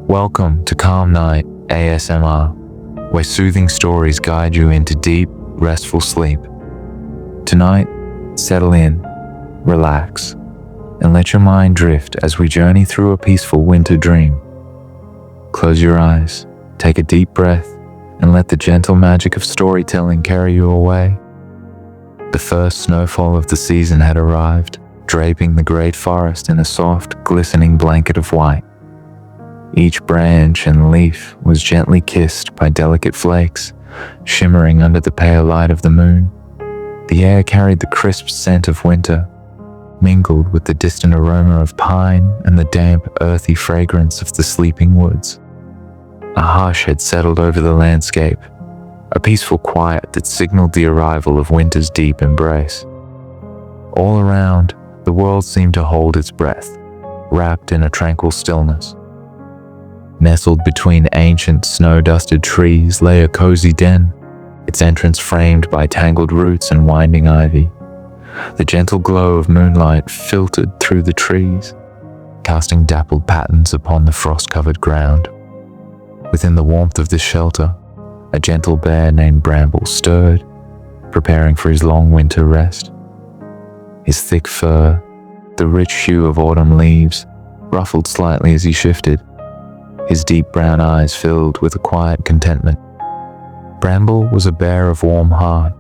Welcome to Calm Night ASMR, where soothing stories guide you into deep, restful sleep. Tonight, settle in, relax, and let your mind drift as we journey through a peaceful winter dream. Close your eyes, take a deep breath, and let the gentle magic of storytelling carry you away. The first snowfall of the season had arrived, draping the great forest in a soft, glistening blanket of white. Each branch and leaf was gently kissed by delicate flakes, shimmering under the pale light of the moon. The air carried the crisp scent of winter, mingled with the distant aroma of pine and the damp, earthy fragrance of the sleeping woods. A hush had settled over the landscape, a peaceful quiet that signaled the arrival of winter's deep embrace. All around, the world seemed to hold its breath, wrapped in a tranquil stillness. Nestled between ancient, snow-dusted trees lay a cozy den, its entrance framed by tangled roots and winding ivy. The gentle glow of moonlight filtered through the trees, casting dappled patterns upon the frost-covered ground. Within the warmth of this shelter, a gentle bear named Bramble stirred, preparing for his long winter rest. His thick fur, the rich hue of autumn leaves, ruffled slightly as he shifted, his deep brown eyes filled with a quiet contentment. Bramble was a bear of warm heart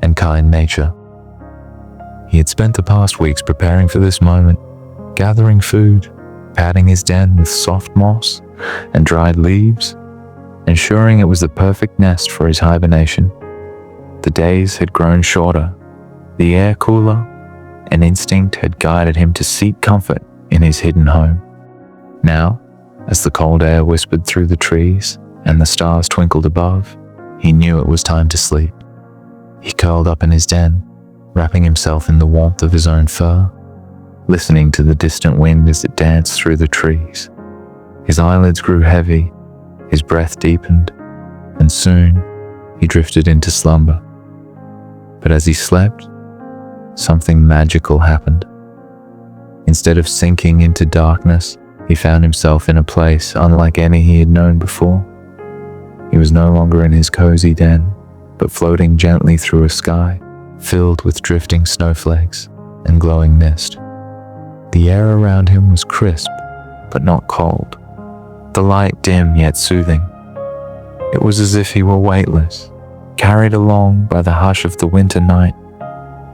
and kind nature. He had spent the past weeks preparing for this moment, gathering food, padding his den with soft moss and dried leaves, ensuring it was the perfect nest for his hibernation. The days had grown shorter, the air cooler, and instinct had guided him to seek comfort in his hidden home. Now, as the cold air whispered through the trees and the stars twinkled above, he knew it was time to sleep. He curled up in his den, wrapping himself in the warmth of his own fur, listening to the distant wind as it danced through the trees. His eyelids grew heavy, his breath deepened, and soon he drifted into slumber. But as he slept, something magical happened. Instead of sinking into darkness, he found himself in a place unlike any he had known before. He was no longer in his cozy den, but floating gently through a sky filled with drifting snowflakes and glowing mist. The air around him was crisp, but not cold, the light dim yet soothing. It was as if he were weightless, carried along by the hush of the winter night.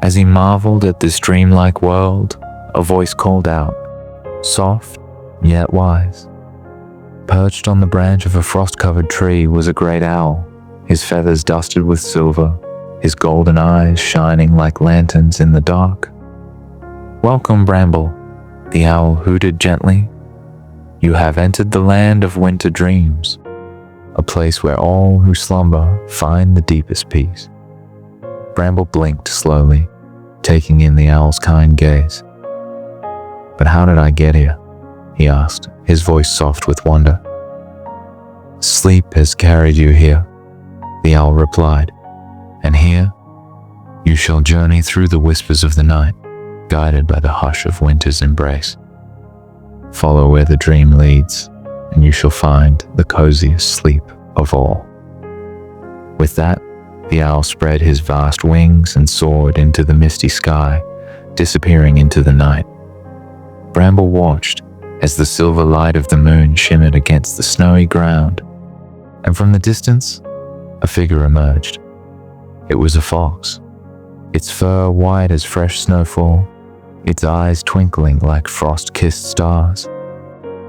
As he marveled at this dreamlike world, a voice called out, soft yet wise. Perched on the branch of a frost-covered tree was a great owl, his feathers dusted with silver, his golden eyes shining like lanterns in the dark. "Welcome, Bramble," the owl hooted gently. "You have entered the land of winter dreams, a place where all who slumber find the deepest peace." Bramble blinked slowly, taking in the owl's kind gaze. "But how did I get here?" he asked, his voice soft with wonder. "Sleep has carried you here," the owl replied, "and here you shall journey through the whispers of the night, guided by the hush of winter's embrace. Follow where the dream leads, and you shall find the coziest sleep of all." With that, the owl spread his vast wings and soared into the misty sky, disappearing into the night. Bramble watched as the silver light of the moon shimmered against the snowy ground, and from the distance, a figure emerged. It was a fox, its fur white as fresh snowfall, its eyes twinkling like frost-kissed stars.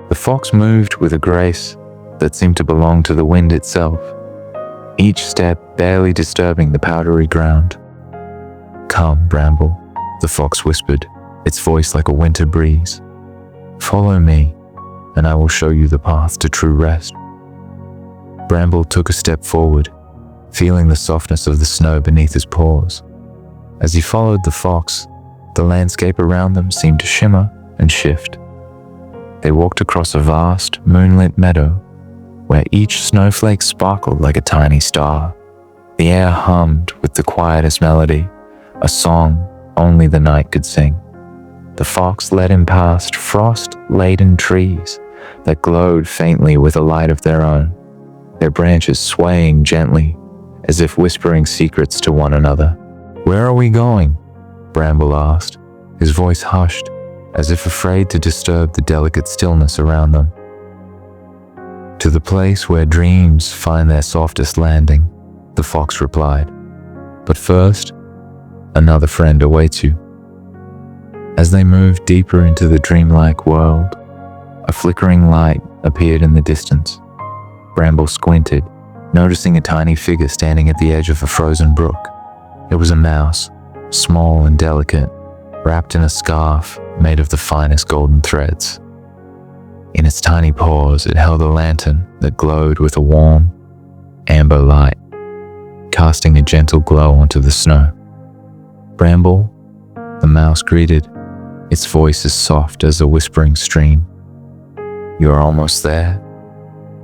The fox moved with a grace that seemed to belong to the wind itself, each step barely disturbing the powdery ground. "Come, Bramble," the fox whispered, its voice like a winter breeze. "Follow me, and I will show you the path to true rest." Bramble took a step forward, feeling the softness of the snow beneath his paws. As he followed the fox, the landscape around them seemed to shimmer and shift. They walked across a vast, moonlit meadow, where each snowflake sparkled like a tiny star. The air hummed with the quietest melody, a song only the night could sing. The fox led him past frost-laden trees that glowed faintly with a light of their own, their branches swaying gently as if whispering secrets to one another. "Where are we going?" Bramble asked, his voice hushed, as if afraid to disturb the delicate stillness around them. "To the place where dreams find their softest landing," the fox replied. "But first, another friend awaits you." As they moved deeper into the dreamlike world, a flickering light appeared in the distance. Bramble squinted, noticing a tiny figure standing at the edge of a frozen brook. It was a mouse, small and delicate, wrapped in a scarf made of the finest golden threads. In its tiny paws, it held a lantern that glowed with a warm, amber light, casting a gentle glow onto the snow. "Bramble," the mouse greeted, its voice as soft as a whispering stream. "You are almost there.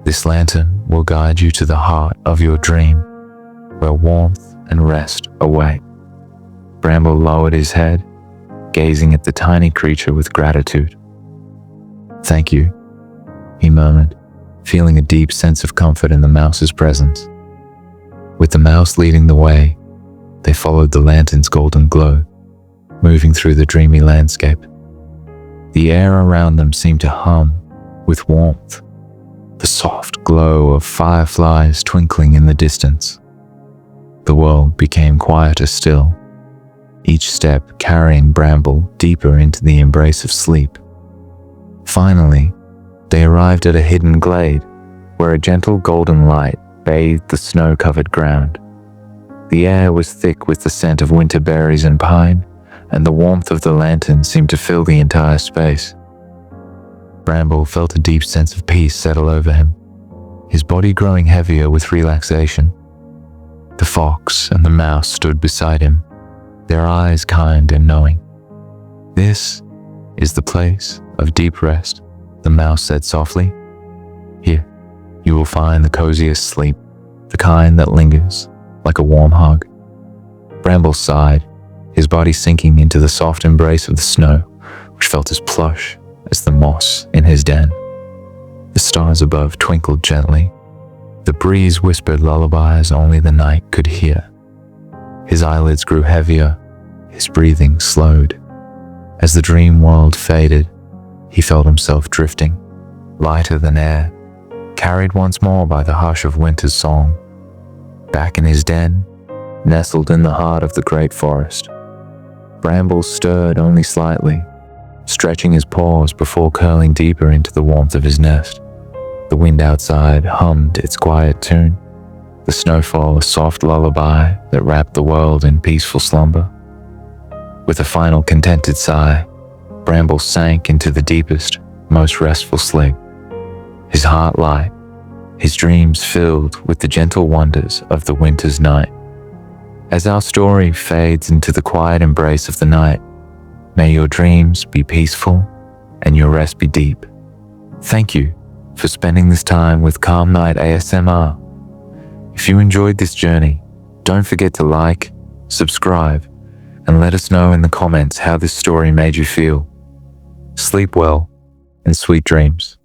This lantern will guide you to the heart of your dream, where warmth and rest await." Bramble lowered his head, gazing at the tiny creature with gratitude. "Thank you," he murmured, feeling a deep sense of comfort in the mouse's presence. With the mouse leading the way, they followed the lantern's golden glow, moving through the dreamy landscape. The air around them seemed to hum with warmth, the soft glow of fireflies twinkling in the distance. The world became quieter still, each step carrying Bramble deeper into the embrace of sleep. Finally, they arrived at a hidden glade where a gentle golden light bathed the snow-covered ground. The air was thick with the scent of winter berries and pine, and the warmth of the lantern seemed to fill the entire space. Bramble felt a deep sense of peace settle over him, his body growing heavier with relaxation. The fox and the mouse stood beside him, their eyes kind and knowing. "This is the place of deep rest," the mouse said softly. "Here, you will find the coziest sleep, the kind that lingers like a warm hug." Bramble sighed, his body sinking into the soft embrace of the snow, which felt as plush as the moss in his den. The stars above twinkled gently. The breeze whispered lullabies only the night could hear. His eyelids grew heavier, his breathing slowed. As the dream world faded, he felt himself drifting, lighter than air, carried once more by the hush of winter's song. Back in his den, nestled in the heart of the great forest, Bramble stirred only slightly, stretching his paws before curling deeper into the warmth of his nest. The wind outside hummed its quiet tune, the snowfall a soft lullaby that wrapped the world in peaceful slumber. With a final contented sigh, Bramble sank into the deepest, most restful sleep, his heart light, his dreams filled with the gentle wonders of the winter's night. As our story fades into the quiet embrace of the night, may your dreams be peaceful and your rest be deep. Thank you for spending this time with Calm Night ASMR. If you enjoyed this journey, don't forget to like, subscribe, and let us know in the comments how this story made you feel. Sleep well and sweet dreams.